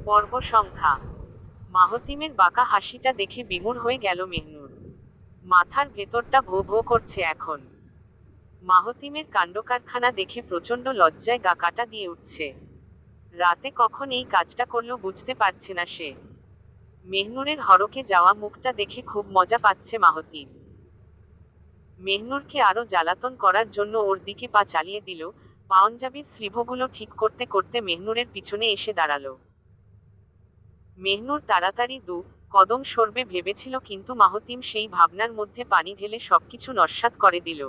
পর্ব সংখ্যা। মাহতিমের বাঁকা হাসিটা দেখে বিমূঢ় হয়ে গেল মেহনুর। মাথার ভেতরটা ভো ভো করছে এখন। মাহতিমের কাণ্ডকারখানা দেখে প্রচণ্ড লজ্জায় গা কাটা দিয়ে উঠছে। রাতে কখন এই কাজটা করলো বুঝতে পারছে না সে। মেহনুরের হড়কে যাওয়া মুখটা দেখে খুব মজা পাচ্ছে মাহতিম। মেহনুরকে আরো জ্বালাতন করার জন্য ওর দিকে পা চালিয়ে দিল। পাঞ্জাবির স্লিভগুলো ঠিক করতে করতে মেহনুরের পিছনে এসে দাঁড়ালো। মেহনুর তাড়াতাড়ি দু কদম সরবে ভেবেছিল, কিন্তু মাহতিম সেই ভাবনার মধ্যে পানি ঢেলে সবকিছু নস্যাৎ করে দিল।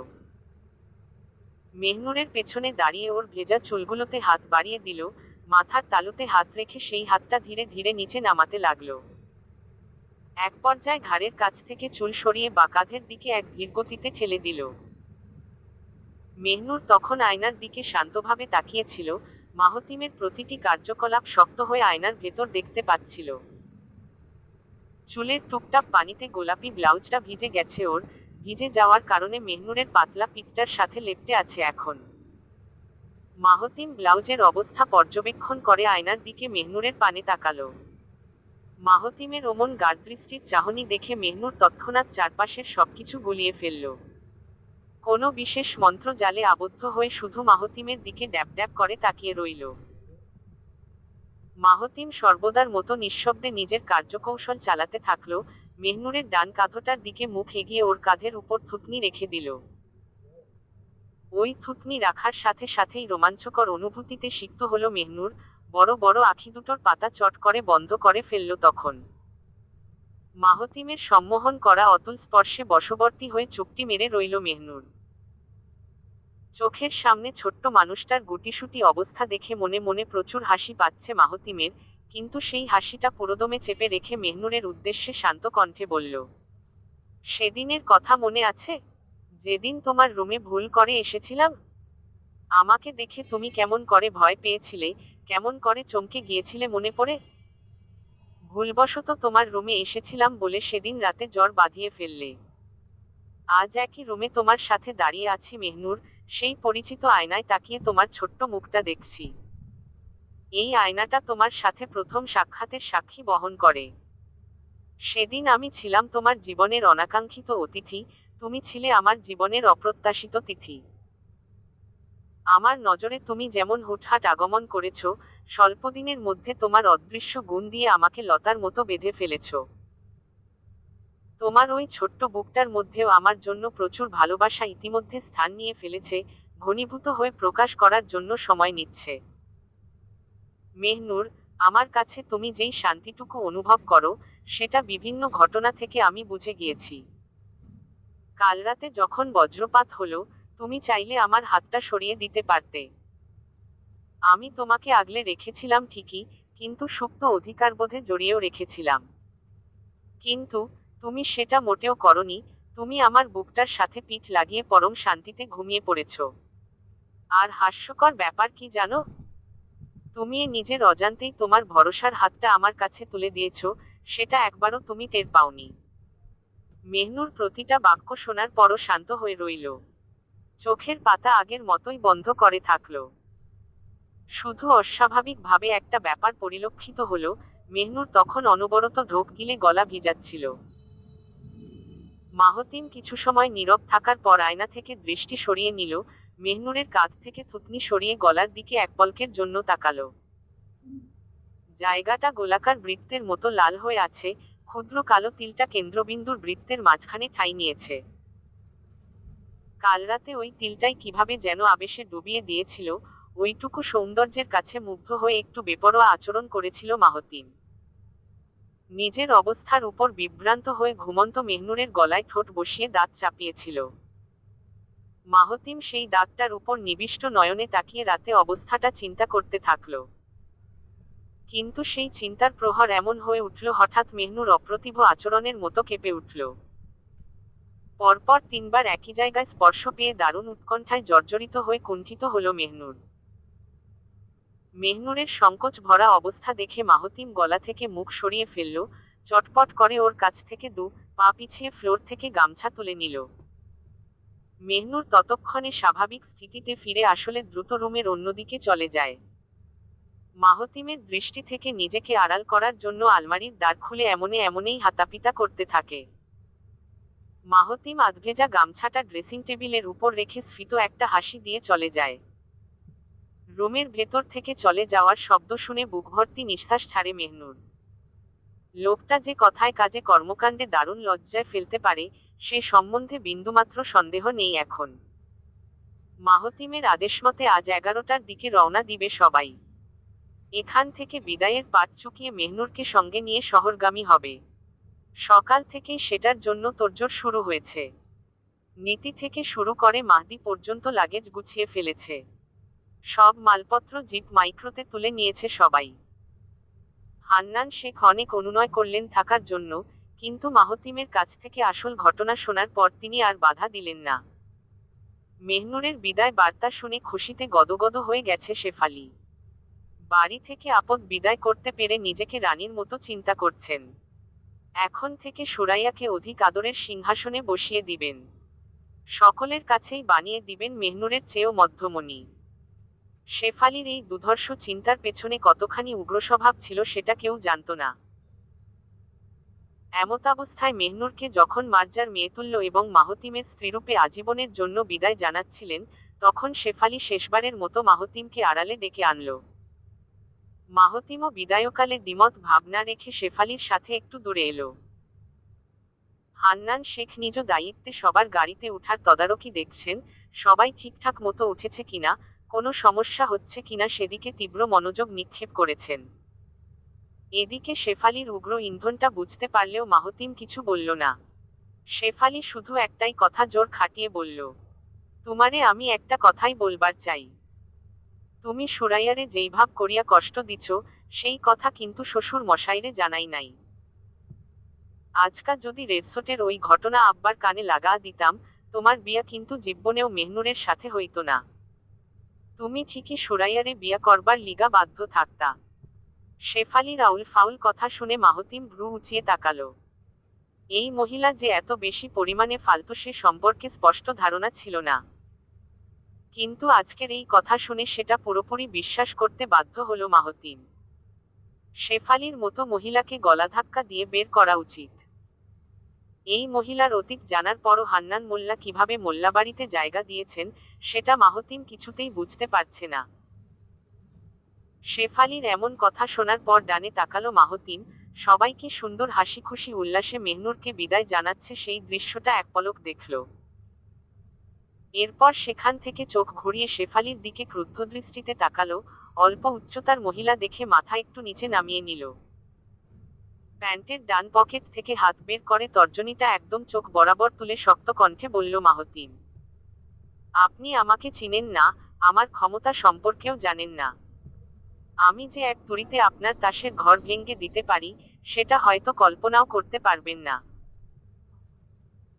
মেহনুরের পেছনে দাঁড়িয়ে ওর ভেজা চুলগুলোতে হাত বাড়িয়ে দিল, মাথার তালুতে হাত রেখে সেই হাতটা ধীরে ধীরে নিচে নামাতে লাগলো। এক পর্যায়ে ঘাড়ের কাছ থেকে চুল সরিয়ে বা কাঁধের দিকে এক ধীরগতিতে ঠেলে দিল। মেহনুর তখন আয়নার দিকে শান্তভাবে তাকিয়েছিল। মাহতিমের প্রতিটি কার্যকলাপ শক্ত হয়ে আয়নার ভেতর দেখতে পাচ্ছিল। চুলের টুকটাক পানিতে গোলাপি ব্লাউজটা ভিজে গেছে ওর। ভিজে যাওয়ার কারণে মেহনুরের পাতলা পিঠটার সাথে লেপ্টে আছে এখন। মাহতিম ব্লাউজের অবস্থা পর্যবেক্ষণ করে আয়নার দিকে মেহনুরের পানে তাকালো। মাহতিমের ওমন গাঢ়দৃষ্টির চাহনি দেখে মেহনুর তৎক্ষণাৎ চারপাশের সবকিছু গুলিয়ে ফেলল। কোনো বিশেষ মন্ত্র জালে আবদ্ধ হয়ে শুধু মাহতিমের দিকে ড্যাব ড্যাব করে তাকিয়ে রইল। মাহতিম সর্বদার মতো নিঃশব্দে নিজের কার্যকৌশল চালাতে থাকলো। মেহনুরের ডান কাঁধটার দিকে মুখ এগিয়ে ওর কাঁধের উপর থুতনি রেখে দিল। ওই থুতনি রাখার সাথে সাথেই রোমাঞ্চকর অনুভূতিতে সিক্ত হলো মেহনুর। বড় বড় আঁখি দুটোর পাতা চট করে বন্ধ করে ফেলল তখন। মাহতিমের সম্মোহন করা অতুল স্পর্শে বশবর্তী হয়ে চুপটি মেরে রইল মেহনুর। চোখের সামনে ছোট্ট মানুষটার গুটিসুটি অবস্থা দেখে মনে মনে প্রচুর হাসি পাচ্ছে মাহতিমের, কিন্তু সেই হাসিটা পুরোদমে চেপে রেখে মেহনুরের উদ্দেশ্যে শান্ত কণ্ঠে বলল, সেদিনের কথা মনে আছে? যেদিন তোমার রুমে ভুল করে এসেছিলাম? আমাকে দেখে তুমি কেমন করে ভয় পেয়েছিলে, কেমন করে চমকে গিয়েছিলে মনে পড়ে? ভুলবশত তোমার রুমে এসেছিলাম বলে সেদিন রাতে জ্বর বাঁধিয়ে ফেললে। আজ একই রুমে তোমার সাথে দাঁড়িয়ে আছি মেহনুর, সেই পরিচিত আয়নায় তাকিয়ে তোমার ছোট্ট মুখটা দেখছি। এই আয়নাটা তোমার সাথে প্রথম সাক্ষাতের সাক্ষী বহন করে। সেদিন আমি ছিলাম তোমার জীবনের অনাকাঙ্ক্ষিত অতিথি, তুমি ছিলে আমার জীবনের অপ্রত্যাশিত তিথি। আমার নজরে তুমি যেমন হুটহাট আগমন করেছ, স্বল্পদিনের মধ্যে তোমার অদৃশ্য গুণ দিয়ে আমাকে লতার মতো বেঁধে ফেলেছ। তোমার ওই ছোট্ট বুকটার মধ্যেও আমার জন্য প্রচুর ভালোবাসা ইতিমধ্যে স্থান নিয়ে ফেলেছে, ঘনীভূত হয়ে প্রকাশ করার জন্য সময় নিচ্ছে। মেহনুর, আমার কাছে তুমি যেই শান্তিটুকু অনুভব করো, সেটা বিভিন্ন ঘটনা থেকে আমি বুঝে গিয়েছি। কাল রাতে যখন বজ্রপাত হলো, তুমি চাইলে আমার হাতটা সরিয়ে দিতে পারতে। আমি তোমাকে আগলে রেখেছিলাম ঠিকই, কিন্তু সুপ্ত অধিকারবোধে জড়িয়েও রেখেছিলাম। কিন্তু তুমি সেটা মোটেও করনি, তুমি আমার বুকটার সাথে পিঠ লাগিয়ে পরম শান্তিতে ঘুমিয়ে পড়েছ। আর হাস্যকর ব্যাপার কি জানো? তুমি নিজের অজান্তেই তোমার ভরসার হাতটা আমার কাছে তুলে দিয়েছ, সেটা একবারও তুমি টের পাওনি। মেহনুর প্রতিটা বাক্য শোনার পরও শান্ত হয়ে রইল। চোখের পাতা আগের মতোই বন্ধ করে থাকল। শুধু অস্বাভাবিকভাবে একটা ব্যাপার পরিলক্ষিত হলো, মেহনুর তখন অনবরত ঢোক গিলে গলা ভিজাচ্ছিল। মাহতিম কিছু সময় নীরব থাকার পর আয়না থেকে দৃষ্টি সরিয়ে নিল। মেহনুরের কাঁধ থেকে থুতনি সরিয়ে গলার দিকে এক পলকের জন্য তাকালো। জায়গাটা গোলাকার বৃত্তের মতো লাল হয়ে আছে, ক্ষুদ্র কালো তিলটা কেন্দ্রবিন্দুর বৃত্তের মাঝখানে ঠাঁই নিয়েছে। কাল রাতে ওই তিলটাই কিভাবে যেন আবেশে ডুবিয়ে দিয়েছিল, ওইটুকু সৌন্দর্যের কাছে মুগ্ধ হয়ে একটু বেপরোয়া আচরণ করেছিল মাহতিম। নিজের অবস্থার উপর বিভ্রান্ত হয়ে ঘুমন্ত মেহনুরের গলায় ঠোঁট বসিয়ে দাঁত চাপিয়েছিল। মাহতিম সেই দাঁতটার উপর নিবিষ্ট নয়নে তাকিয়ে রাতে অবস্থাটা চিন্তা করতে থাকল। কিন্তু সেই চিন্তার প্রহর এমন হয়ে উঠল, হঠাৎ মেহনুর অপ্রতিভ আচরণের মতো কেঁপে উঠল। পরপর তিনবার একই জায়গায় স্পর্শ পেয়ে দারুণ উৎকণ্ঠায় জর্জরিত হয়ে কুণ্ঠিত হল মেহনুর। মেহনুরের সংকোচ ভরা অবস্থা দেখে মাহতিম গলা থেকে মুখ সরিয়ে ফেলল, চটপট করে ওর কাছ থেকে দু পা পিছিয়ে ফ্লোর থেকে গামছা তুলে নিল। মেহনুর ততক্ষণে স্বাভাবিক স্থিতিতে ফিরে আসলে দ্রুত রুমের অন্যদিকে চলে যায়। মাহতিমের দৃষ্টি থেকে নিজেকে আড়াল করার জন্য আলমারির দ্বার খুলে এমনেই হাতাপিতা করতে থাকে। মাহতিম আধভেজা গামছাটা ড্রেসিং টেবিলের উপর রেখে স্ফীত একটা হাসি দিয়ে চলে যায়। রুমের ভেতর থেকে চলে যাওয়ার শব্দ শুনে বুকভর্তি নিঃশ্বাস ছাড়ে মেহনুর। লোকটা যে কথায় কাজে কর্মকাণ্ডে দারুণ লজ্জায় ফেলতে পারে, সে সম্বন্ধে বিন্দুমাত্র সন্দেহ নেই এখন। মাহতিমের আদেশমতে আজ 11টার দিকে রওনা দিবে সবাই। এখান থেকে বিদায়ের পাট চুকিয়ে মেহনুরকে সঙ্গে নিয়ে শহরগামী হবে। সকাল থেকেই সেটার জন্য তোড়জোড় শুরু হয়েছে। নীতি থেকে শুরু করে মাহদি পর্যন্ত লাগেজ গুছিয়ে ফেলেছে। সব মালপত্র জিপ মাইক্রোতে তুলে নিয়েছে সবাই। হান্নান শেখ অনেক অনুনয় করলেন থাকার জন্য, কিন্তু মাহতিমের কাছ থেকে আসল ঘটনা শোনার পর তিনি আর বাধা দিলেন না। মেহনুরের বিদায় বার্তা শুনে খুশিতে গদগদ হয়ে গেছে শেফালি। বাড়ি থেকে আপদ বিদায় করতে পেরে নিজেকে রানীর মতো চিন্তা করছেন। এখন থেকে সুরাইয়াকে অধিক আদরের সিংহাসনে বসিয়ে দিবেন। সকলের কাছেই বানিয়ে দিবেন মেহনুরের চেয়েও মধ্যমণি। শেফালির এই দুধর্ষ চিন্তার পেছনে কতখানি উগ্রস্বভাব ছিল সেটা কেউ জানত না। এমতাবস্থায় মেহনুরকে যখন মার্জার মেয়েতুল্য এবং মাহতিমের স্ত্রীরূপে আজীবনের জন্য বিদায় জানাচ্ছিলেন, তখন শেফালি শেষবারের মতো মাহতিমকে আড়ালে ডেকে আনল। মাহতিমও বিদায়কালে দ্বিমত ভাবনা রেখে শেফালির সাথে একটু দূরে এলো। হান্নান শেখ নিজ দায়িত্বে সবার গাড়িতে উঠার তদারকি দেখছেন, সবাই ঠিকঠাক মতো উঠেছে কিনা, কোনো সমস্যা হচ্ছে কিনা সেদিকে তীব্র মনোযোগ নিক্ষেপ করেছেন। এদিকে শেফালির উগ্র ইন্ধনটা বুঝতে পারলেও মাহতিম কিছু বলল না। শেফালি শুধু একটাই কথা জোর খাটিয়ে বলল, তোমারে আমি একটা কথাই বলবার চাই। তুমি সুরাইয়ারে যেই ভাব করিয়া কষ্ট দিছ, সেই কথা কিন্তু শ্বশুর মশাইরে জানাই নাই। আজকা যদি রেডসোটের ওই ঘটনা আব্বার কানে লাগা দিতাম, তোমার বিয়া কিন্তু জীবনেও মেহনুরের সাথে হইত না। তুমি ঠিকই সুরাইয়ারে বিয়া করবার লিগা বাধ্য থাকতা। শেফালির আউল ফাউল কথা শুনে মাহতিম ভ্রু উঁচিয়ে তাকালো। এই মহিলা যে এত বেশি পরিমাণে ফালতু সে সম্পর্কে স্পষ্ট ধারণা ছিল না। কিন্তু আজকের এই কথা শুনে সেটা পুরোপুরি বিশ্বাস করতে বাধ্য হলো মাহতিম। শেফালির মতো মহিলাকে গলাধাক্কা দিয়ে বের করা উচিত। এই মহিলার অতীত জানার পরও হান্নান মোল্লা কিভাবে মোল্লাবাড়িতে জায়গা দিয়েছেন, সেটা মাহতিম কিছুতেই বুঝতে পারছে না। শেফালির এমন কথা শোনার পর ডানে তাকালো মাহতিম, সবাইকে সুন্দর হাসি খুশি উল্লাসে মেহনুরকে বিদায় জানাচ্ছে সেই দৃশ্যটা এক পলক দেখল। এরপর সেখান থেকে চোখ ঘুরিয়ে শেফালির দিকে ক্রুদ্ধ দৃষ্টিতে তাকালো। অল্প উচ্চতার মহিলা দেখে মাথা একটু নিচে নামিয়ে নিল। প্যান্টের ডান পকেট থেকে হাত বের করে তর্জনীটা একদম চোখ বরাবর তুলে শক্ত কণ্ঠে বলল মাহতিম, আপনি আমাকে চিনেন না, আমার ক্ষমতা সম্পর্কেও জানেন না। আমি যে এক তুড়িতে আপনার তাসের ঘর ভেঙে দিতে পারি, সেটা হয়তো কল্পনাও করতে পারবেন না।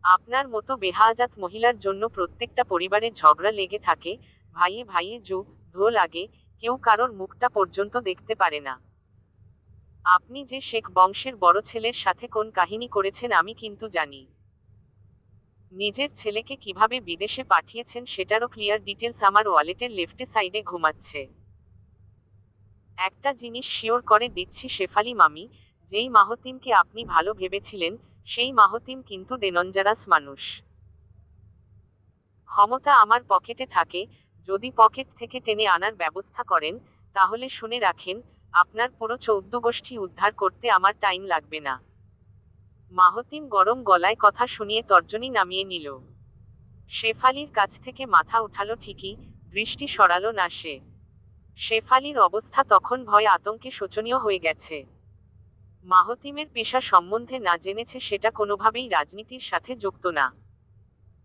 আপনার মতো বেহাজাত মহিলার জন্য প্রত্যেকটা পরিবারে ঝগড়া লেগে থাকে, ভাইয়ে ভাইয়ে যুগ ধো লাগে, কেউ কারোর মুখটা পর্যন্ত দেখতে পারে না। আপনি যে শেখ বংশের বড় ছেলের সাথে কোন কাহিনী করেছেন আমি কিন্তু জানি। নিজের ছেলেকে কিভাবে বিদেশে পাঠিয়েছেন সেটারও ক্লিয়ার ডিটেলস আমার ওয়ালেটের লেফটে সাইডে ঘুমাচ্ছে। একটা জিনিস শিওর করে দিচ্ছি শেফালি মামি, যেই মাহতিমকে আপনি ভালো ভেবেছিলেন, সেই মাহতিম কিন্তু ডেঞ্জারাস মানুষ। ক্ষমতা আমার পকেটে থাকে, যদি পকেট থেকে টেনে আনার ব্যবস্থা করেন, তাহলে শুনে রাখেন, আপনার পুরো 14 গোষ্ঠী উদ্ধার করতে আমার টাইম লাগবে না। মাহতিম গরম গলায় কথা শুনিয়ে তর্জনী নামিয়ে নিল। শেফালির কাছ থেকে মাথা উঠালো ঠিকই, দৃষ্টি সরালো না সে। শেফালির অবস্থা তখন ভয় আতঙ্কে শোচনীয় হয়ে গেছে। মাহতিমের পেশা সম্বন্ধে না জেনেছে সেটা কোনোভাবেই রাজনীতির সাথে যুক্ত না,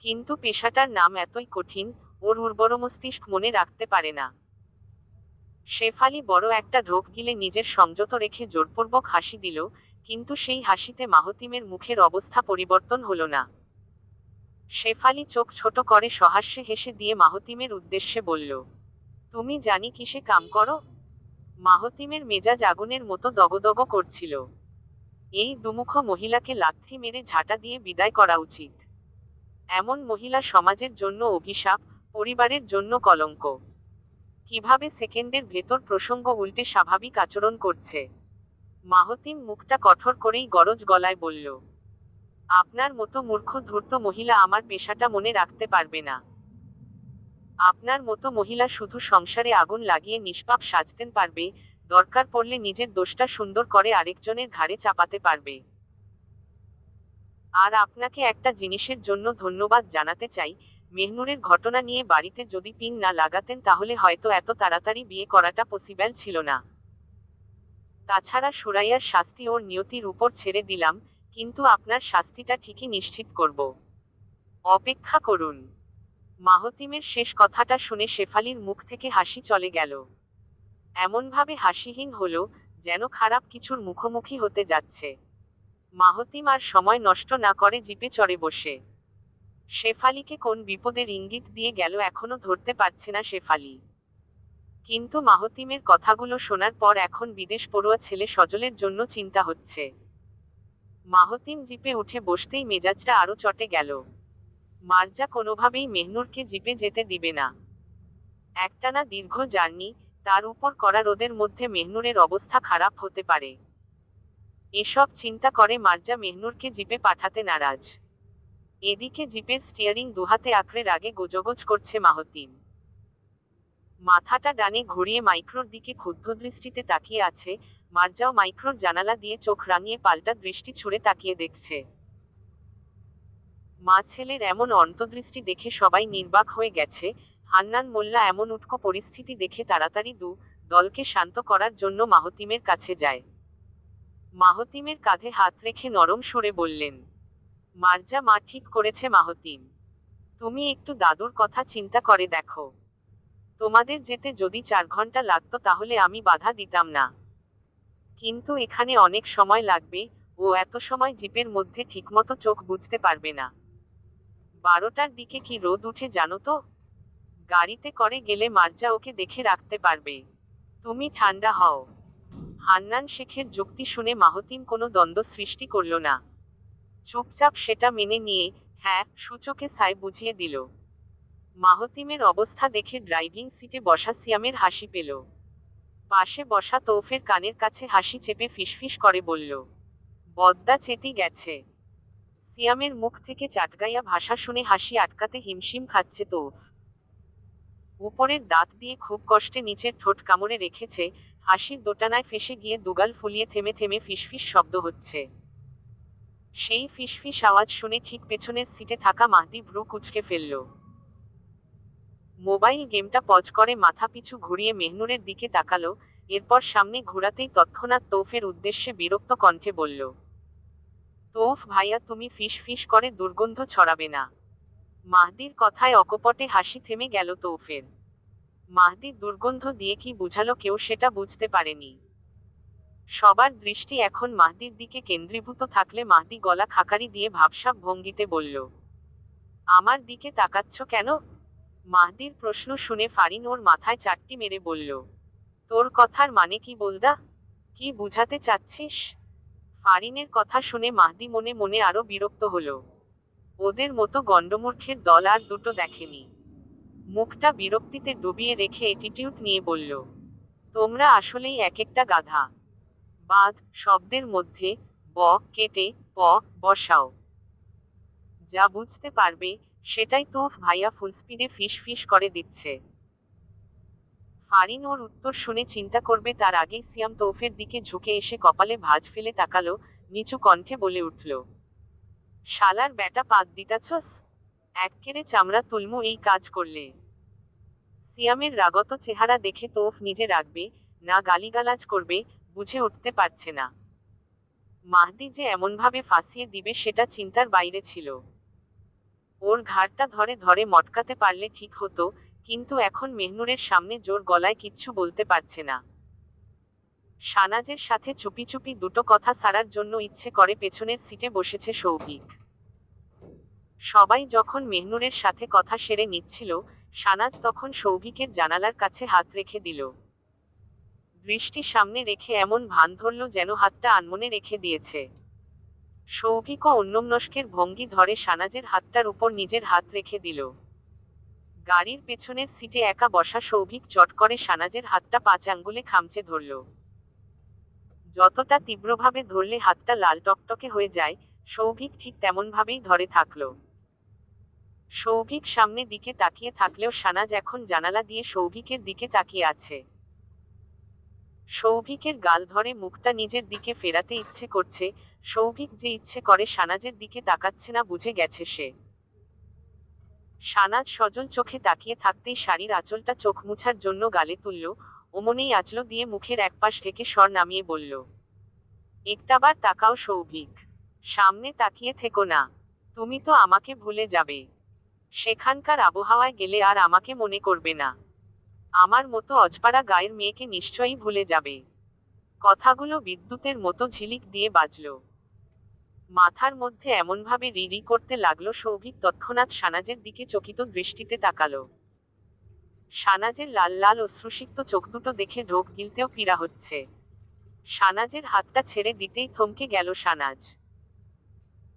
কিন্তু পেশাটার নাম এতই কঠিন, ওর উর্বর মস্তিষ্ক মনে রাখতে পারে না। শেফালি বড় একটা ঢোক গিলে নিজের সংযত রেখে জোরপূর্বক হাসি দিল, কিন্তু সেই হাসিতে মাহতিমের মুখের অবস্থা পরিবর্তন হলো না। শেফালি চোখ ছোট করে সহাস্যে হেসে দিয়ে মাহতিমের উদ্দেশ্যে বলল, তুমি জানি কিসে কাম করো? মাহতিমের মেজাজ আগুনের মতো দগদগ করছিল। এই দুমুখ মহিলাকে লাথি মেরে ঝাঁটা দিয়ে বিদায় করা উচিত। এমন মহিলা সমাজের জন্য অভিশাপ, পরিবারের জন্য কলঙ্ক। কিভাবে সেকেন্ডের ভেতর প্রসঙ্গ উল্টে স্বাভাবিক আচরণ করছে। মাহতিম মুখটা কঠোর করেই গরজ গলায় বলল, আপনার মতো মূর্খ ধূর্ত মহিলা আমার পেশাটা মনে রাখতে পারবে না। আপনার মতো মহিলা শুধু সংসারে আগুন লাগিয়ে নিষ্পাপ সাজতেন পারবে, দরকার পড়লে নিজের দোষটা সুন্দর করে আরেকজনের ঘাড়ে চাপাতে পারবে। আর আপনাকে একটা জিনিসের জন্য ধন্যবাদ জানাতে চাই, মেহনুরের ঘটনা নিয়ে বাড়িতে যদি পিন না লাগাতেন তাহলে হয়তো এত তাড়াতাড়ি বিয়ে করাটা পসিবল ছিল না। তাছাড়া সুরাইয়ার শাস্তি ওর নিয়তির উপর ছেড়ে দিলাম, কিন্তু আপনার শাস্তিটা ঠিকই নিশ্চিত করব। অপেক্ষা করুন। মাহতিমের শেষ কথাটা শুনে শেফালির মুখ থেকে হাসি চলে গেল। এমনভাবে হাসিহীন হলো, যেন খারাপ কিছুর মুখোমুখি হতে যাচ্ছে। মাহতিম আর সময় নষ্ট না করে জিপে চড়ে বসে শেফালিকে কোন বিপদের ইঙ্গিত দিয়ে গেল এখনো ধরতে পারছে না শেফালি। কিন্তু মাহতিমের কথাগুলো শোনার পর এখন বিদেশ পড়ুয়া ছেলে সজলের জন্য চিন্তা হচ্ছে। মাহতিম জিপে উঠে বসতেই মেজাজটা আরো চটে গেল। মার্জা কোনোভাবেই মেহনুরকে জিপে যেতে দিবে না। একটানা দীর্ঘ জার্নি, তার উপর কড়া রোদের মধ্যে মেহনুরের অবস্থা খারাপ হতে পারে। এসব চিন্তা করে মার্জা মেহনুরকে জিপে পাঠাতে নারাজ। এদিকে জিপের স্টিয়ারিং দুহাতে আঁকড়ে রাগে গোজগোজ করছে মাহতিম। মাথাটা ডানে ঘুরিয়ে মাইক্রোর দিকে ক্ষুব্ধ দৃষ্টিতে তাকিয়ে আছে। মার্জাও মাইক্রোর জানালা দিয়ে চোখ রাঙিয়ে পাল্টা দৃষ্টি ছুড়ে তাকিয়ে দেখছে। মা ছেলের এমন অন্তর্দৃষ্টি দেখে সবাই নির্বাক হয়ে গেছে। হান্নান মোল্লা এমন উটকো পরিস্থিতি দেখে তাড়াতাড়ি দলকে শান্ত করার জন্য মাহতিমের কাছে যায়। মাহতিমের কাঁধে হাত রেখে নরম সুরে বললেন, মার্জা মা ঠিক করেছে মাহতিম। তুমি একটু দাদুর কথা চিন্তা করে দেখো। তোমাদের যেতে যদি 4 ঘন্টা লাগতো তাহলে আমি বাধা দিতাম না, কিন্তু এখানে অনেক সময় লাগবে। ও এত সময় জিপের মধ্যে ঠিকমতো চোখ বুঝতে পারবে না। 12টার দিকে কি রোদ উঠে জানো তো? গাড়িতে করে গেলে মার্জা ওকে দেখে রাখতে পারবে। তুমি ঠান্ডা হও। হান্নান শেখের যুক্তি শুনে মাহতিম কোনো দ্বন্দ্ব সৃষ্টি করল না। চুপচাপ সেটা মেনে নিয়ে হ্যাঁ সূচকে সাই বুঝিয়ে দিল। মাহতিমের অবস্থা দেখে ড্রাইভিং সিটে বসা সিয়ামের হাসি পেল। পাশে বসা তৌফের কানের কাছে হাসি চেপে ফিসফিস করে বলল, বদ্দা চেতি গেছে। সিয়ামের মুখ থেকে চাটগাইয়া ভাষা শুনে হাসি আটকাতে হিমশিম খাচ্ছে তৌফ। উপরের দাঁত দিয়ে খুব কষ্টে নিচের ঠোঁট কামড়ে রেখেছে, হাসির দোটানায় ফেসে গিয়ে দুগাল ফুলিয়ে থেমে থেমে ফিসফিস শব্দ হচ্ছে। সেই ফিসফিস আওয়াজ শুনে ঠিক পেছনের সিটে থাকা মাহদি ভ্রু কুঁচকে ফেলল। মোবাইল গেমটা পজ করে মাথা পিছু ঘুরিয়ে মেহনুরের দিকে তাকালো, এরপর সামনে ঘোরাতেই তৎক্ষণাৎ তৌফের উদ্দেশ্যে বিরক্ত কণ্ঠে বলল, তৌফ ভাইয়া তুমি ফিস ফিস করে দুর্গন্ধ ছড়াবে না। মাহদির কথায় অকপটে হাসি থেমে গেল তৌফের। মাহদি দুর্গন্ধ দিয়ে কি বুঝালো কেউ সেটা বুঝতে পারেনি। সবার দৃষ্টি এখন মাহদির দিকে কেন্দ্রীভূত থাকলে মাহদি গলা খাকারি দিয়ে ভাবসাব ভঙ্গিতে বলল, আমার দিকে তাকাচ্ছ কেন? মাহদির প্রশ্ন শুনে ফারিন ওর মাথায় চারটি মেরে বলল, তোর কথার মানে কি বলদা? কি বুঝাতে চাচ্ছিস? ফারিনের কথা শুনে মাহদি মনে মনে আরো বিরক্ত হলো। ওদের মতো গণ্ডমূর্খের দল আর দুটো দেখেনি। মুখটা বিরক্তিতে ডুবিয়ে রেখে অ্যাটিটিউড নিয়ে বলল, তোমরা আসলেই এক একটা গাধা। বাদ শব্দের মধ্যে ব কেটে প বসাও। যা বুঝতে পারবে সেটাই তৌফ ভাইয়া ফুল স্পিডে ফিস ফিস করে দিচ্ছে। ফারিন ওর উত্তর শুনে চিন্তা করবে তার আগেই সিয়াম তৌফের দিকে ঝুঁকে এসে কপালে ভাঁজ ফেলে তাকালো, নিচু কণ্ঠে বলে উঠল, শালার ব্যাটা পাত দিতাছস? এককেরে চামড়া তুলমু এই কাজ করলে। সিয়ামের রাগত চেহারা দেখে তৌফ নিজে রাখবে না গালিগালাজ করবে বুঝে উঠতে পারছে না। মাহদি যে এমনভাবে ফাঁসিয়ে দিবে সেটা চিন্তার বাইরে ছিল। ওর ঘাড়টা ধরে ধরে মটকাতে পারলে ঠিক হতো, কিন্তু এখন মেহনুরের সামনে জোর গলায় কিচ্ছু বলতে পারছে না। শানাজের সাথে চুপি চুপি দুটো কথা সারার জন্য ইচ্ছে করে পেছনের সিটে বসেছে সৌভিক। সবাই যখন মেহনুরের সাথে কথা সেরে নিচ্ছিল, শানাজ তখন সৌভিকের জানালার কাছে হাত রেখে দিল। দৃষ্টি সামনে রেখে এমন ভান ধরল যেন হাতটা আনমনে রেখে দিয়েছে। সৌভিকও অন্যমনস্কের ভঙ্গি ধরে শানাজের হাতটার উপর নিজের হাত রেখে দিল। গাড়ির পেছনের সিটে একা বসা সৌভিক চট করে সানাজের হাতটা 5 আঙ্গুলে খামচে ধরল। যতটা তীব্রভাবে ধরলে হাতটা লাল টকটকে হয়ে যায়, সৌভিক ঠিক তেমনভাবেই ধরে থাকল। সৌভিক সামনে দিকে তাকিয়ে থাকলেও সানাজ এখন জানালা দিয়ে সৌভিকের দিকে তাকিয়ে আছে। সৌভিকের গাল ধরে মুখটা নিজের দিকে ফেরাতে ইচ্ছে করছে, সৌভিক যে ইচ্ছে করে সানাজের দিকে তাকাচ্ছে না বুঝে গেছে সে। সানাজ সজল চোখে তাকিয়ে থাকতেই শাড়ির আঁচলটা চোখ মুছার জন্য গালে তুলল, অমনেই আঁচল দিয়ে মুখের একপাশ থেকে স্বর নামিয়ে বলল, একটাবার তাকাও সৌভিক, সামনে তাকিয়ে থেকো না, তুমি তো আমাকে ভুলে যাবে, সেখানকার আবহাওয়ায় গেলে আর আমাকে মনে করবে না, আমার মতো অজপাড়া গায়ের মেয়েকে নিশ্চয়ই ভুলে যাবে। কথাগুলো বিদ্যুতের মতো ঝিলিক দিয়ে বাজল। মাথার মধ্যে এমনভাবে রি করতে লাগলো সৌভিক তৎক্ষণাৎ সানাজের দিকে চকিত দৃষ্টিতে তাকালো। সানাজের লাল লাল অশ্রুসিক্ত চোখ দুটো দেখে ঢোক গিলতেও পীড়া হচ্ছে। সানাজের হাতটা ছেড়ে দিতেই থমকে গেল সানাজ।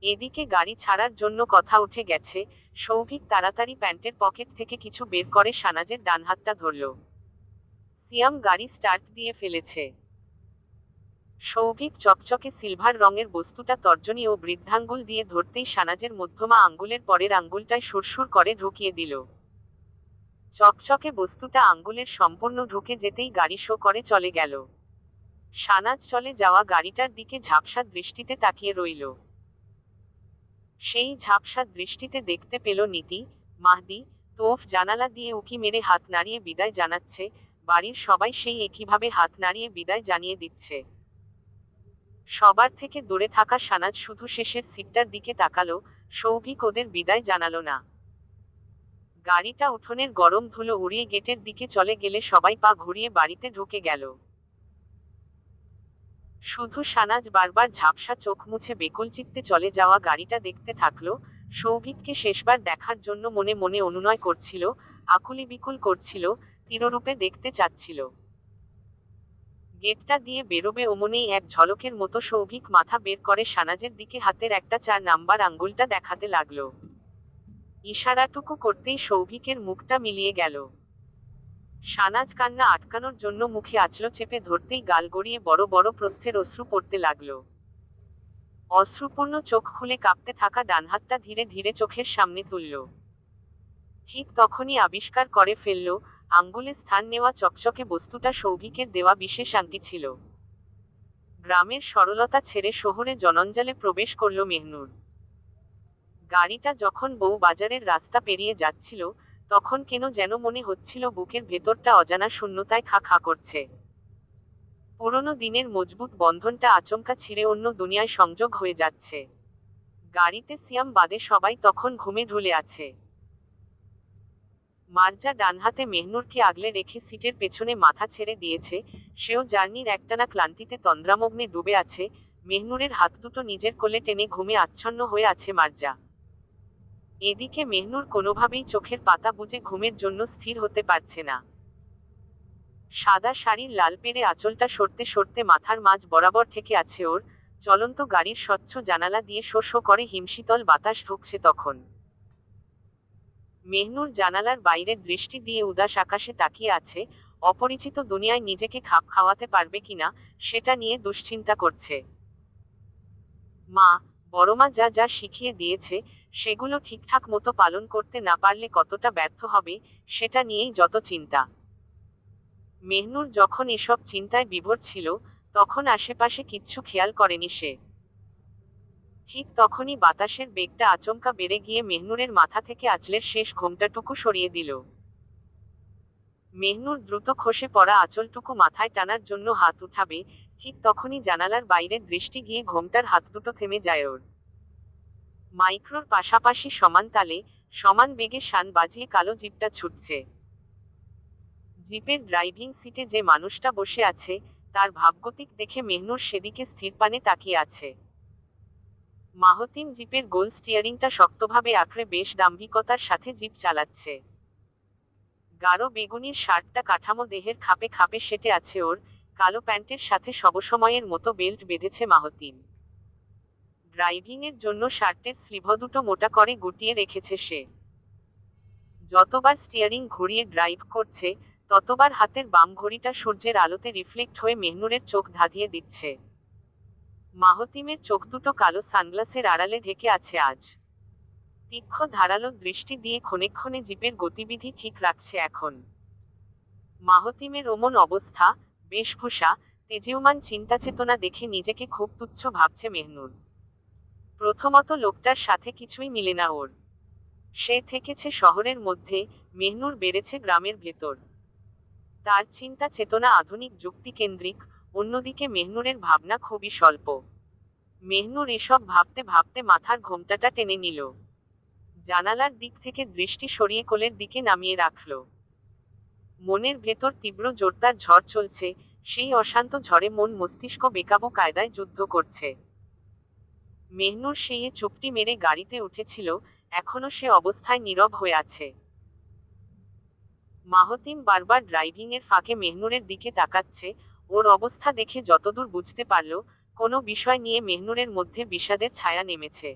এদিকে গাড়ি ছাড়ার জন্য কথা উঠে গেছে, সৌভিক তাড়াতাড়ি প্যান্টের পকেট থেকে কিছু বের করে সানাজের ডান হাতটা ধরল। সিয়াম গাড়ি স্টার্ট দিয়ে ফেলেছে। সৌভিক চকচকে সিলভার রঙের বস্তুটা তর্জনী ও বৃদ্ধাঙ্গুল দিয়ে ধরতেই সানাজের মধ্যমা আঙ্গুলের পরের আঙ্গুলটায় সুরসুর করে ঢুকিয়ে দিল। চকচকে বস্তুটা আঙ্গুলের সম্পূর্ণ ঢুকে যেতেই গাড়ি শো করে চলে গেল। সানাজ চলে যাওয়া গাড়িটার দিকে ঝাপসা দৃষ্টিতে তাকিয়ে রইল। সেই ঝাপসা দৃষ্টিতে দেখতে পেল নীতি, মাহদি, তোফ জানালা দিয়ে উকি মেরে হাত নাড়িয়ে বিদায় জানাচ্ছে, বাড়ির সবাই সেই একইভাবে হাত নাড়িয়ে বিদায় জানিয়ে দিচ্ছে। সবার থেকে দূরে থাকা সানাজ শুধু শেষের সিটটার দিকে তাকালো, সৌভিক ওদের বিদায় জানালো না। গাড়িটা উঠোনের গরম ধুলো উড়িয়ে গেটের দিকে চলে গেলে সবাই পা ঘুরিয়ে বাড়িতে ঢুকে গেল। শুধু সানাজ বারবার ঝাপসা চোখ মুছে বেকুল চিত্তে চলে যাওয়া গাড়িটা দেখতে থাকলো, সৌভিককে শেষবার দেখার জন্য মনে মনে অনুনয় করছিল, আকুলি বিকুল করছিল, তীররূপে দেখতে চাচ্ছিল। গেটটা দিয়ে বেরোবে অমনেই এক ঝলকের মতো সৌভিক মাথা বের করে সানাজের দিকে হাতের একটা 4 নাম্বার আঙ্গুলটা দেখাতে লাগলো। ইশারাটুকু করতেই সৌভিকের মুখটা মিলিয়ে গেল। সানাজ কান্না আটকানোর জন্য মুখে আঁচলো চেপে ধরতেই গাল গড়িয়ে বড় বড় প্রস্থের অশ্রু পড়তে লাগলো। অশ্রুপূর্ণ চোখ খুলে কাঁপতে থাকা ডান হাতটা ধীরে ধীরে চোখের সামনে তুলল। ঠিক তখনই আবিষ্কার করে ফেলল, আঙ্গুলে স্থান নেওয়া চকচকে বস্তুটা সৌভিকের দেওয়া বিশেষ আংটি ছিল। গ্রামের সরলতা ছেড়ে শহরে জনঞ্জালে প্রবেশ করল মেহনুর। গাড়িটা যখন বউ বাজারের রাস্তা পেরিয়ে যাচ্ছিল, তখন কেন যেন মনে হচ্ছিল বুকের ভেতরটা অজানা শূন্যতায় খা খা করছে। পুরনো দিনের মজবুত বন্ধনটা আচমকা ছিঁড়ে অন্য দুনিয়ায় সংযোগ হয়ে যাচ্ছে। গাড়িতে সিয়াম বাদে সবাই তখন ঘুমে ঢুলে আছে। মার্জা ডান হাতে মেহনুরকে আগলে রেখে সিটের পেছনে মাথা ছেড়ে দিয়েছে, সেও জার্নির একটানা ক্লান্তিতে তন্দ্রামগ্নে ডুবে আছে। মেহনুরের হাত দুটো নিজের কোলে টেনে ঘুমে আচ্ছন্ন হয়ে আছে মার্জা। এদিকে মেহনুর কোনোভাবেই চোখের পাতা বুজে ঘুমের জন্য স্থির হতে পারছে না। সাদা শাড়ির লাল পেরে আঁচলটা সরতে সরতে মাথার মাঝ বরাবর থেকে আছে ওর। চলন্ত গাড়ির স্বচ্ছ জানালা দিয়ে শো শো করে হিমশীতল বাতাস ঢুকছে তখন। মেহনুর জানালার বাইরে দৃষ্টি দিয়ে উদাস আকাশে তাকিয়ে আছে, অপরিচিত দুনিয়ায় নিজেকে খাপ খাওয়াতে পারবে কিনা সেটা নিয়ে দুশ্চিন্তা করছে। মা, বড়মা যা যা শিখিয়ে দিয়েছে, সেগুলো ঠিকঠাক মতো পালন করতে না পারলে কতটা ব্যর্থ হবে, সেটা নিয়েই যত চিন্তা। মেহনুর যখন এসব চিন্তায় বিভোর ছিল, তখন আশেপাশে কিচ্ছু খেয়াল করেনি সে। ঠিক তখনই বাতাসের বেগটা আচমকা বেড়ে গিয়ে মেহনুরের মাথা থেকে আঁচলের শেষ ঘোমটাটুকু সরিয়ে দিল। মেহনুর দ্রুত খসে পড়া আঁচলটুকু মাথায় টানার জন্য হাত উঠাবে, ঠিক তখনই জানালার বাইরে দৃষ্টি গিয়ে ঘোমটার হাত দুটো থেমে যায় ওর। মাইক্রোর পাশাপাশি সমান তালে, সমান বেগে শান বাজিয়ে কালো জিপটা ছুটছে। জিপের ড্রাইভিং সিটে যে মানুষটা বসে আছে, তার ভাবগতিক দেখে মেহনুর সেদিকে স্থিরপানে তাকিয়ে আছে। মাহতিম জিপের গোল স্টিয়ারিংটা শক্তভাবে আঁকড়ে বেশ দাম্ভিকতার সাথে জিপ চালাচ্ছে। গাঢ় বেগুনির শার্টটা কাঠামো দেহের খাপে খাপে সেটে আছে ওর, কালো প্যান্টের সাথে সবসময়ের মতো বেল্ট বেঁধেছে মাহতিম। ড্রাইভিংয়ের জন্য শার্টের স্লিভ দুটো মোটা করে গুটিয়ে রেখেছে সে। যতবার স্টিয়ারিং ঘুরিয়ে ড্রাইভ করছে, ততবার হাতের বাম ঘড়িটা সূর্যের আলোতে রিফ্লেক্ট হয়ে মেহনুরের চোখ ধাঁধিয়ে দিচ্ছে। মাহতিমের চোখ দুটো কালো সানগ্লাসের আড়ালে ঢেকে আছে আজ। তীক্ষ্ণ ধারালো দৃষ্টি দিয়ে ক্ষণে ক্ষণে জিপের গতিবিধি ঠিক রাখছে এখন। মাহতিমের অমন অবস্থা, বেশভূষা, তেজীয়মান চিন্তাচেতনা দেখে নিজেকে খুব তুচ্ছ ভাবছে মেহনুর। প্রথমত লোকটার সাথে কিছুই মিলে না ওর। সে থেকেছে শহরের মধ্যে, মেহনুর বেড়েছে গ্রামের ভেতর। তার চিন্তা চেতনা আধুনিক যুক্তিকেন্দ্রিক, অন্যদিকে মেহনুরের ভাবনা খুবই স্বল্প। মেহনুর এসব ভাবতে ভাবতে মাথার ঘোমটাটা টেনে নিল। জানালার দিক থেকে দৃষ্টি সরিয়ে কোলের দিকে নামিয়ে রাখল। মনের ভেতর তীব্র জোরদার ঝড় চলছে, সেই অশান্ত ঝড়ে মন মস্তিষ্ক বেকাবু কায়দায় যুদ্ধ করছে। মেহনুর সেই চুপটি মেরে গাড়িতে উঠেছিল, এখনো সে অবস্থায় নীরব হয়ে আছে। মাহতিম বারবার ড্রাইভিং এর ফাঁকে মেহনুরের দিকে তাকাচ্ছে, ওর অবস্থা দেখে যতদূর বুঝতে পারল, কোনো বিষয় নিয়ে মেহনুরের মধ্যে বিষাদের ছায়া নেমেছে।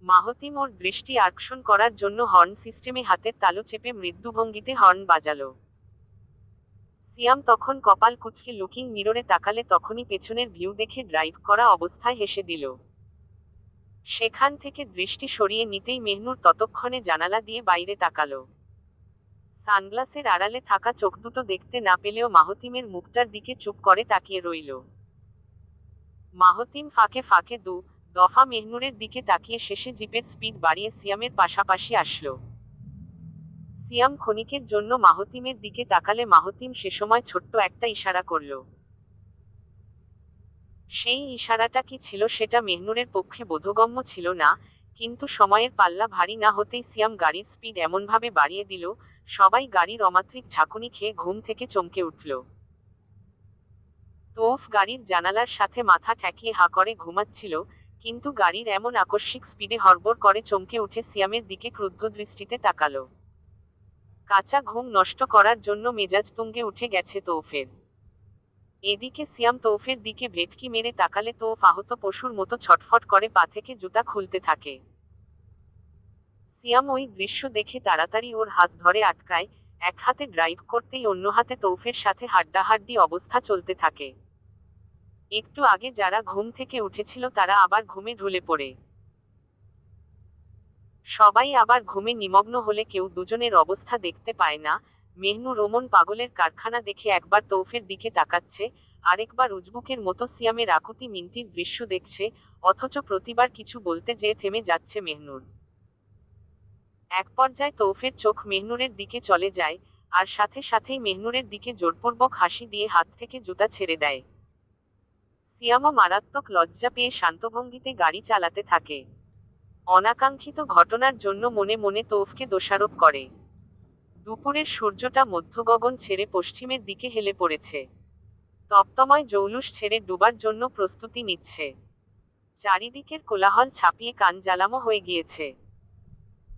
মাহতিম ওর দৃষ্টি আকর্ষণ করার জন্য হর্ন সিস্টেমে হাতের তালু চেপে মৃদুভঙ্গিতে হর্ন বাজালো। সিয়াম তখন কপাল কুঁচকে লুকিং মিররে তাকালে তখনই পেছনের ভিউ দেখে ড্রাইভ করা অবস্থায় হেসে দিল। সেখান থেকে দৃষ্টি সরিয়ে নিতেই মেহনুর ততক্ষণে জানালা দিয়ে বাইরে তাকালো। সানগ্লাসের আড়ালে থাকা চোখ দুটো দেখতে না পেলেও মাহতিমের মুখটার দিকে চুপ করে তাকিয়ে রইল। মাহতিম ফাঁকে ফাঁকে দু দফা মেহনুরের দিকে তাকিয়ে শেষে জিপের স্পিড বাড়িয়ে সিয়ামের পাশাপাশি আসলো। সিয়াম ক্ষণিকের জন্য মাহতিমের দিকে তাকালে মাহতিম সে সময় ছোট্ট একটা ইশারা করল। সেই ইশারাটা কি ছিল সেটা মেহনুরের পক্ষে বোধগম্য ছিল না, কিন্তু সময়ের পাল্লা ভারী না হতেই সিয়াম গাড়ির স্পিড এমনভাবে বাড়িয়ে দিল, সবাই গাড়ির অমাত্রিক ঝাঁকুনি খেয়ে ঘুম থেকে চমকে উঠল। তোফ গাড়ির জানালার সাথে মাথা ঠেকিয়ে হা করে ঘুমাচ্ছিল, কিন্তু গাড়ির এমন আকস্মিক স্পিডে হড়বড় করে চমকে উঠে সিয়ামের দিকে ক্রুদ্ধ দৃষ্টিতে তাকালো। কাঁচা ঘুম নষ্ট করার জন্য মেজাজ তুঙ্গে উঠে গেছে তোফের। এদিকে সিয়াম তোফের দিকে ভেটকি মেরে তাকালে তোফ আহত পশুর মতো ছটফট করে পা থেকে জুতা খুলতে থাকে। সিয়াম ওই দৃশ্য দেখে তাড়াতাড়ি ওর হাত ধরে আটকায়, এক হাতে ড্রাইভ করতেই অন্য হাতে তোফের সাথে হাড্ডাহাড্ডি অবস্থা চলতে থাকে। একটু আগে যারা ঘুম থেকে উঠেছিল তারা আবার ঘুমে ঢুলে পড়ে। সবাই আবার ঘুমে নিমগ্ন হলে কেউ দুজনের অবস্থা দেখতে পায় না। মেহনুর ওমন পাগলের কারখানা দেখে একবার তৌফের দিকে তাকাচ্ছে, আরেকবার উজবুকের মতো সিয়ামের আকুতি মিনতির দৃশ্য দেখছে, অথচ প্রতিবার কিছু বলতে যেয়ে থেমে যাচ্ছে মেহনুর। এক পর্যায়ে তৌফের চোখ মেহনুরের দিকে চলে যায়, আর সাথে সাথেই মেহনুরের দিকে জোরপূর্বক হাসি দিয়ে হাত থেকে জুতা ছেড়ে দেয়। সিয়ামও মারাত্মক লজ্জা পেয়ে শান্তভঙ্গিতে গাড়ি চালাতে থাকে। অনাকাঙ্ক্ষিত ঘটনার জন্য মনে মনে তৌফকে দোষারোপ করে। দুপুরের সূর্যটা মধ্যগগন ছেড়ে পশ্চিমের দিকে হেলে পড়েছে। তপ্তময় জৌলুস ছেড়ে ডুবার জন্য প্রস্তুতি নিচ্ছে। চারিদিকের কোলাহল ছাপিয়ে কান জ্বালামো হয়ে গিয়েছে।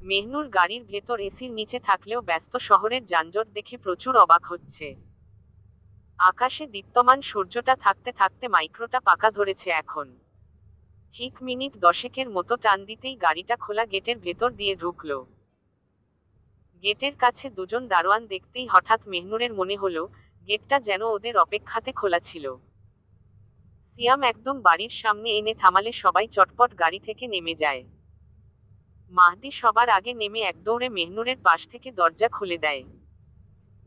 মেহনুর গাড়ির ভেতর এসির নিচে থাকলেও ব্যস্ত শহরের যানজট দেখে প্রচুর অবাক হচ্ছে। আকাশে দীপ্তমান সূর্যটা থাকতে থাকতে মাইক্রোটা পাকা ধরেছে এখন। ঠিক মিনিট 10 মতো টান দিতেই গাড়িটা খোলা গেটের ভেতর দিয়ে ঢুকল। গেটের কাছে দুজন দারোয়ান দেখতেই হঠাৎ মেহনুরের মনে হলো, গেটটা যেন ওদের অপেক্ষাতে খোলা ছিল। সিয়াম একদম বাড়ির সামনে এনে থামালে সবাই চটপট গাড়ি থেকে নেমে যায়। মাহদি সবার আগে নেমে একদৌড়ে মেহনুরের পাশ থেকে দরজা খুলে দেয়।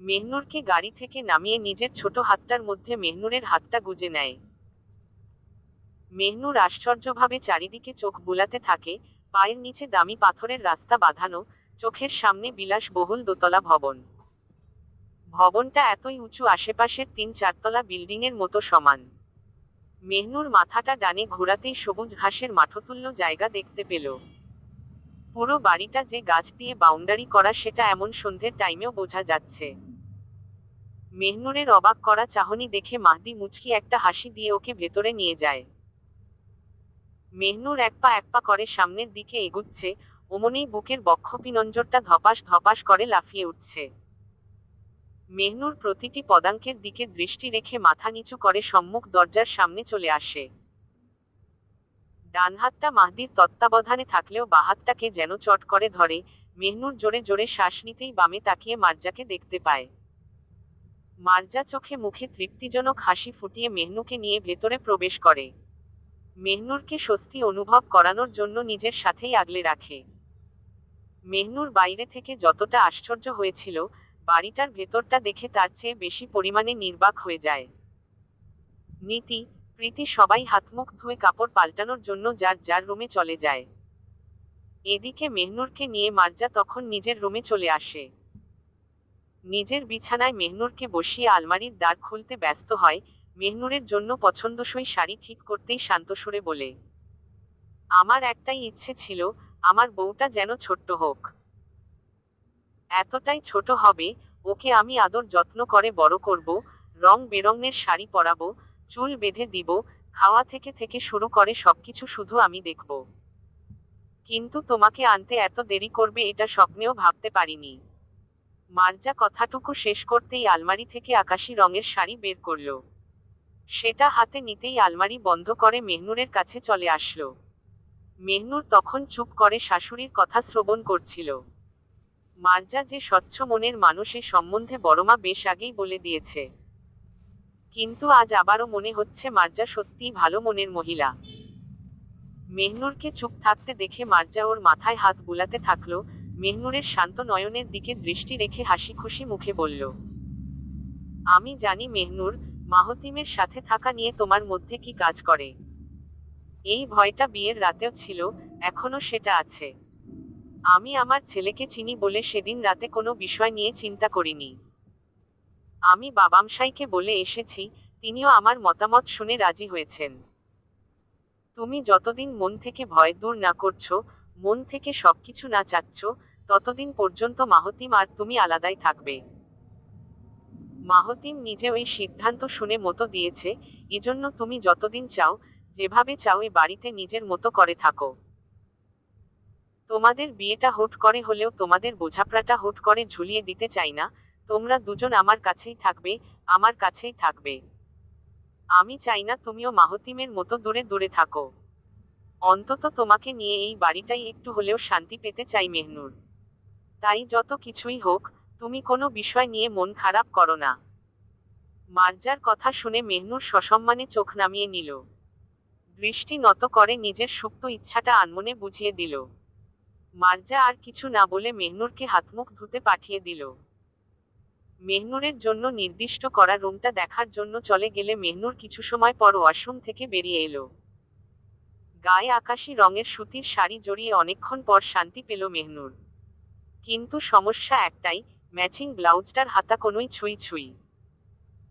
মেহনুরকে গাড়ি থেকে নামিয়ে নিজের ছোট হাতটার মধ্যে মেহনুরের হাতটা গুজে নেয়। মেহনুর আশ্চর্যভাবে চারিদিকে চোখ বুলাতে থাকে, পায়ের নিচে দামি পাথরের রাস্তা বাঁধানো, চোখের সামনে বিলাসবহুল দোতলা ভবন। ভবনটা এতই উঁচু আশেপাশের 3-4 তলা বিল্ডিংয়ের মতো সমান। মেহনুর মাথাটা ডানে ঘোরাতেই সবুজ ঘাসের মাঠতুল্য জায়গা দেখতে পেল। পুরো বাড়িটা যে গাছ দিয়ে বাউন্ডারি করা সেটা এমন সন্ধ্যের টাইমেও বোঝা যাচ্ছে। মেহনুরের অবাক করা চাহনি দেখে মাহদি মুচকি একটা হাসি দিয়ে ওকে ভেতরে নিয়ে যায়। মেহনুর এক পা করে সামনের দিকে এগুচ্ছে, অমনেই বুকের বক্ষপিনঞ্জরটা ধপাস ধপাস করে লাফিয়ে উঠছে। মেহনুর প্রতিটি পদাঙ্কের দিকে দৃষ্টি রেখে মাথা নিচু করে সম্মুখ দরজার সামনে চলে আসে। ডান হাতটা মাহদির তত্ত্বাবধানে থাকলেও বাঁ হাতটাকে যেন চট করে ধরে, মেহনুর জোরে জোরে শ্বাস নিতেই বামে তাকিয়ে মার্জাকে দেখতে পায়। মার্জা চোখে মুখে তৃপ্তিজনক হাসি ফুটিয়ে মেহনুকে নিয়ে ভেতরে প্রবেশ করে। মেহনুরকে স্বস্তি অনুভব করানোর জন্য নিজের সাথেই আগলে রাখে। মেহনুর বাইরে থেকে যতটা আশ্চর্য হয়েছিল, বাড়িটার ভেতরটা দেখে তার চেয়ে বেশি পরিমাণে নির্বাক হয়ে যায়। নীতি, প্রীতি সবাই হাতমুখ ধুয়ে কাপড় পাল্টানোর জন্য যার যার রুমে চলে যায়। এদিকে মেহনুরকে নিয়ে মার্জা তখন নিজের রুমে চলে আসে। নিজের বিছানায় মেহনুরকে বসিয়ে আলমারির দ্বার খুলতে ব্যস্ত হয়। মেহনুরের জন্য পছন্দসই শাড়ি ঠিক করতেই শান্ত সুরে বলে, আমার একটাই ইচ্ছে ছিল, আমার বউটা যেন ছোট্ট হোক। এতটাই ছোট হবে, ওকে আমি আদর যত্ন করে বড় করব, রং বেরঙের শাড়ি পরাবো, চুল বেঁধে দিব, খাওয়া থেকে থেকে শুরু করে সবকিছু শুধু আমি দেখব। কিন্তু তোমাকে আনতে এত দেরি করবে এটা স্বপ্নেও ভাবতে পারিনি। মার্জা কথাটুকু শেষ করতেই আলমারি থেকে আকাশি রঙের শাড়ি বের করল। সেটা হাতে নিতেই আলমারি বন্ধ করে মেহনুরের কাছে চলে আসলো। মেহনুর তখন চুপ করে শাশুড়ির কথা শ্রবণ করছিল। মার্জা যে স্বচ্ছ মনের মানুষ এ সম্বন্ধে বড়মা বেশ আগেই বলে দিয়েছে। কিন্তু আজ আবারও মনে হচ্ছে মার্জা সত্যিই ভালো মনের মহিলা। মেহনুরকে চুপ থাকতে দেখে মার্জা ওর মাথায় হাত বুলাতে থাকলো। মেহনুরের শান্ত নয়নের দিকে দৃষ্টি রেখে হাসি খুশি মুখে বলল, আমি জানি মেহনুর, মাহতিমের সাথে থাকা নিয়ে তোমার মধ্যে কি কাজ করে। এই ভয়টা বিয়ের রাতেও ছিল, এখনো সেটা আছে। আমি আমার ছেলেকে চিনি বলে সেদিন রাতে কোনো বিষয় নিয়ে চিন্তা করিনি। আমি বাবামশাইকে বলে এসেছি, তিনিও আমার মতামত শুনে রাজি হয়েছেন। তুমি যতদিন মন থেকে ভয় দূর না করছো, মন থেকে সবকিছু না চাচ্ছ, ততদিন পর্যন্ত মাহতিম আর তুমি আলাদাই থাকবে। মাহতিম নিজে ওই সিদ্ধান্ত শুনে মতো দিয়েছে, এজন্য তুমি যতদিন চাও, যেভাবে চাও এ বাড়িতে নিজের মতো করে থাকো। তোমাদের বিয়েটা হুট করে হলেও তোমাদের বোঝাপড়াটা হুট করে ঝুলিয়ে দিতে চাই না। তোমরা দুজন আমার কাছেই থাকবে, আমার কাছেই থাকবে। আমি চাই না তুমিও মাহতিমের মতো দূরে দূরে থাকো। অন্তত তোমাকে নিয়ে এই বাড়িটাই একটু হলেও শান্তি পেতে চাই মেহনুর। তাই যত কিছুই হোক, তুমি কোনো বিষয় নিয়ে মন খারাপ করো না। মার্জার কথা শুনে মেহনুর সসম্মানে চোখ নামিয়ে নিল। দৃষ্টি নত করে নিজের সুপ্ত ইচ্ছাটা আনমনে বুঝিয়ে দিল। মার্জা আর কিছু না বলে মেহনুরকে হাতমুখ ধুতে পাঠিয়ে দিল। মেহনুরের জন্য নির্দিষ্ট করা রুমটা দেখার জন্য চলে গেলে মেহনুর কিছু সময় পর ওয়াশরুম থেকে বেরিয়ে এলো। গায়ে আকাশি রঙের সুতির শাড়ি জড়িয়ে অনেকক্ষণ পর শান্তি পেল মেহনুর। কিন্তু সমস্যা একটাই, ম্যাচিং ব্লাউজটার হাতা কোনোই ছুঁই ছুঁই।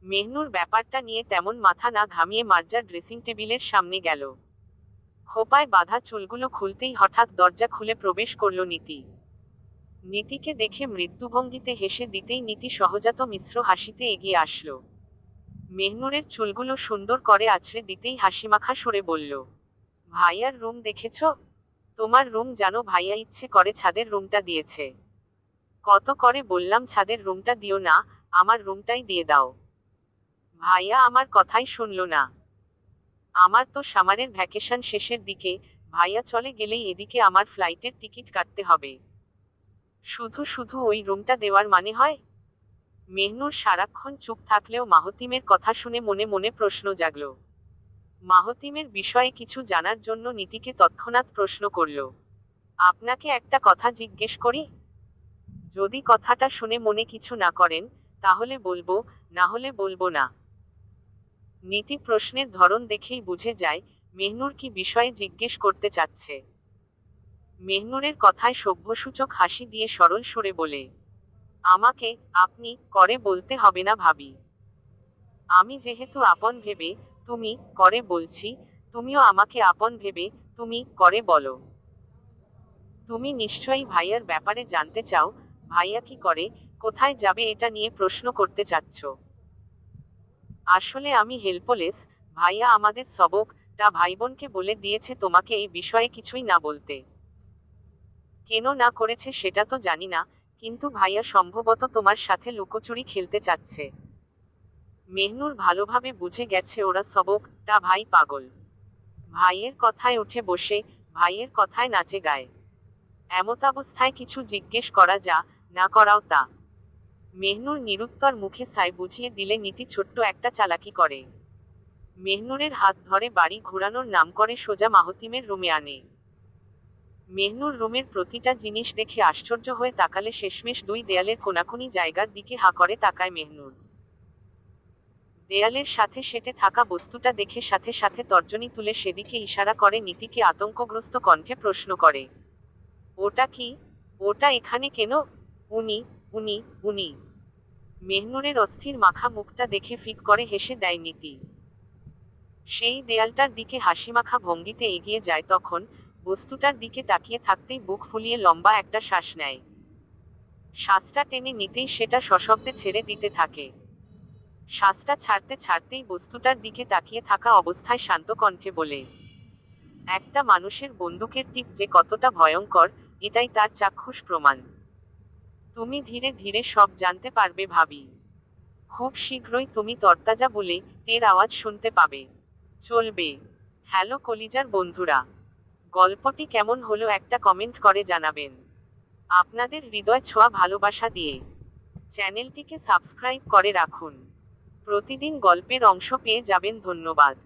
মেহনুর ব্যাপারটা নিয়ে তেমন মাথা না ঘামিয়ে মার্জার ড্রেসিং টেবিলের সামনে গেল। খোপায় বাঁধা চুলগুলো খুলতেই হঠাৎ দরজা খুলে প্রবেশ করল নীতি। নীতিকে দেখে মৃত্যুভঙ্গিতে হেসে দিতেই নীতি সহজাত মিশ্র হাসিতে এগিয়ে আসলো। মেহনুরের চুলগুলো সুন্দর করে আছড়ে দিতেই হাসিমাখা সুরে বলল, ভাইয়ার রুম দেখেছ? তোমার রুম জানো ভাইয়া ইচ্ছে করে ছাদের রুমটা দিয়েছে। কত করে বললাম ছাদের রুমটা দিও না, আমার রুমটাই দিয়ে দাও। ভাইয়া আমার কথাই শুনল না। আমার তো সামারের ভ্যাকেশন শেষের দিকে, ভাইয়া চলে গেলেই এদিকে আমার ফ্লাইটের টিকিট কাটতে হবে। শুধু শুধু ওই রুমটা দেওয়ার মানে হয়? মেহনুর সারাক্ষণ চুপ থাকলেও মাহতিমের কথা শুনে মনে মনে প্রশ্ন জাগল। মাহতিমের বিষয়ে কিছু জানার জন্য নীতিকে তৎক্ষণাৎ প্রশ্ন করল, আপনাকে একটা কথা জিজ্ঞেস করি? যদি কথাটা শুনে মনে কিছু না করেন, তাহলে বলবো, না হলে বলবো না। নীতি প্রশ্নের ধরন দেখেই বুঝে যায়, মেহনুর কি বিষয়ে জিজ্ঞেস করতে চাচ্ছে। মেহনুরের কথায় সভ্যসূচক হাসি দিয়ে সরল সুরে বলে, আমাকে আপনি করে বলতে হবে না ভাবি। আমি যেহেতু আপন ভেবে তুমি করে বলছি, তুমিও আমাকে আপন ভেবে তুমি করে বলো। তুমি নিশ্চয়ই ভাইয়ার ব্যাপারে জানতে চাও, ভাইয়া কি করে, কোথায় যাবে এটা নিয়ে প্রশ্ন করতে চাচ্ছ। আসলে আমি হেল্পলেস, ভাইয়া আমাদের সবকটা ভাইবোনকে বলে দিয়েছে তোমাকে এই বিষয়ে কিছুই না বলতে। কেন না করেছে সেটা তো জানি না, কিন্তু ভাইয়া সম্ভবত তোমার সাথে লুকোচুরি খেলতে চাচ্ছে। মেহনুর ভালোভাবে বুঝে গেছে ওরা সবকটা ভাই পাগল। ভাইয়ের কথায় উঠে বসে, ভাইয়ের কথায় নাচে গায়। এমতাবস্থায় কিছু জিজ্ঞেস করা যা, না করাও তা। মেহনুর নিরুত্তর মুখে সাই বুঝিয়ে দিলে নীতি ছোট্ট একটা চালাকি করে। মেহনুরের হাত ধরে বাড়ি ঘুরানোর নাম করে সোজা মাহতিমের রুমে আনে। মেহনুর রুমের প্রতিটা জিনিস দেখে আশ্চর্য হয়ে তাকালে শেষমেশ দুই দেয়ালের কোনাকুনি জায়গার দিকে হা করে তাকায় মেহনুর। দেয়ালের সাথে সেটে থাকা বস্তুটা দেখে সাথে সাথে তর্জনী তুলে সেদিকে ইশারা করে নীতিকে আতঙ্কগ্রস্ত কণ্ঠে প্রশ্ন করে, ওটা কি? ওটা এখানে কেন? উনি উনি উনি মেহনুরের অস্থির মাখা মুখটা দেখে ফিক করে হেসে দেয় নীতি। সেই দেয়ালটার দিকে হাসিমাখা ভঙ্গিতে এগিয়ে যায়, তখন বস্তুটার দিকে তাকিয়ে থাকতেই বুক ফুলিয়ে লম্বা একটা শ্বাস নেয়। শ্বাসটা টেনে নিতেই সেটা সশব্দে ছেড়ে দিতে থাকে। শ্বাসটা ছাড়তে ছাড়তেই বস্তুটার দিকে তাকিয়ে থাকা অবস্থায় শান্ত কণ্ঠে বলে, একটা মানুষের বন্দুকের টিপ যে কতটা ভয়ঙ্কর, এটাই তার চাক্ষুষ প্রমাণ। তুমি ধীরে ধীরে সব জানতে পারবে ভাবি। খুব শীঘ্রই তুমি তরতাজা বলে টের আওয়াজ শুনতে পাবে। চলবে। হ্যালো কলিজার বন্ধুরা, গল্পটি কেমন হলো একটা কমেন্ট করে জানাবেন। আপনাদের হৃদয় ছোঁয়া ভালোবাসা দিয়ে চ্যানেলটিকে সাবস্ক্রাইব করে রাখুন। প্রতিদিন গল্পের অংশ পেয়ে যাবেন। ধন্যবাদ।